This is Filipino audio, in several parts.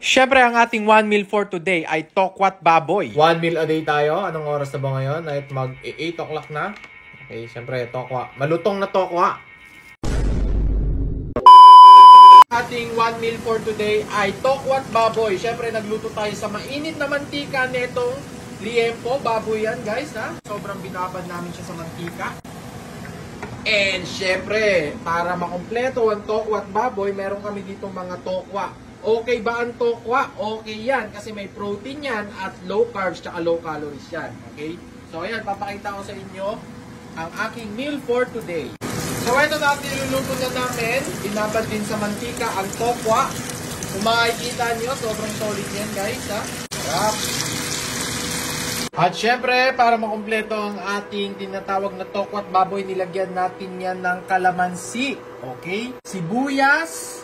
Syempre, ang ating 1 meal for today ay tokwat baboy. 1 meal a day tayo. Anong oras na ba ngayon? Ay mag 8 o'clock na. Okay, syempre, tokwa. Malutong na tokwa. Ating 1 meal for today ay tokwat baboy. Syempre, nagluto tayo sa mainit na mantika netong liempo. Baboy yan, guys, ha? Sobrang binabad namin siya sa mantika. And syempre, para makompleto ang tokwat baboy, meron kami dito mga tokwa. Okay ba ang tokwa? Okay yan kasi may protein yan at low carbs tsaka low calories yan. Okay? So ayan, papakita ko sa inyo ang aking meal for today. So ito na ang niluluto na namin. Binabad din sa mantika ang tokwa. Kung makikita nyo, sobrang solid yan, guys, ha? Sarap! At syempre, para makumpleto ang ating tinatawag na tokwat baboy, nilagyan natin yan ng kalamansi. Okay? Sibuyas,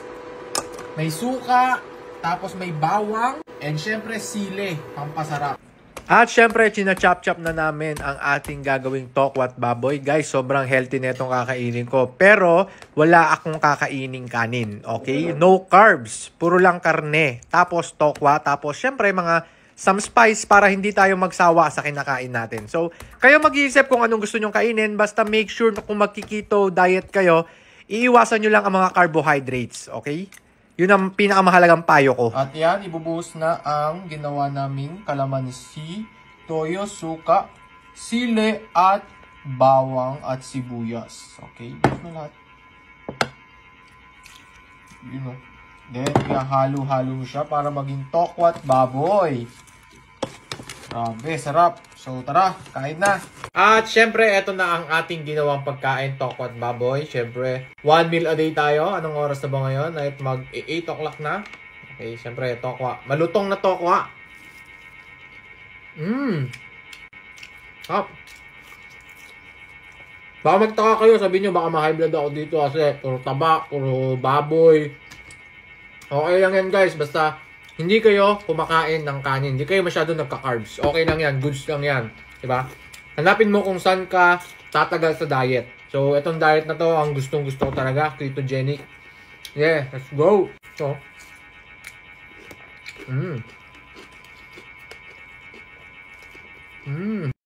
may suka, tapos may bawang, and syempre sili, pampasarap. At syempre, china-chop-chop na namin ang ating gagawing tokwat baboy. Guys, sobrang healthy na itong kakainin ko. Pero, wala akong kakaining kanin. Okay? No carbs. Puro lang karne. Tapos tokwa. Tapos, syempre, some spice para hindi tayo magsawa sa kinakain natin. So, kayo mag-iisip kung anong gusto nyong kainin. Basta make sure na kung magkikito diet kayo, iiwasan nyo lang ang mga carbohydrates. Okay? Yun ang pinakamahalagang payo ko. At yan, ibubuhos na ang ginawa naming kalamansi, toyo, suka, sili, at bawang at sibuyas. Okay, buhos na lahat. Yun o. Then, halo-halo siya para maging tokwat baboy. Grabe, sarap. So, tara, kain na. At syempre, eto na ang ating ginawang pagkain, tokwat baboy. Syempre, 1 meal a day tayo. Anong oras na ba ngayon? Ay mag 8 o'clock na. Okay, syempre, tokwa. Malutong na tokwa. Hop. Baka magtaka kayo, sabihin nyo, baka ma-high blood ako dito kasi puro taba, puro baboy. Okay lang yan, guys. Basta hindi kayo kumakain ng kanin. Hindi kayo masyado nagka-carbs. Okay lang yan. Goods lang yan. Diba? Hanapin mo kung saan ka tatagal sa diet. So, itong diet na to, ang gustong-gusto ko talaga. Ketogenic. Yeah, let's go. So,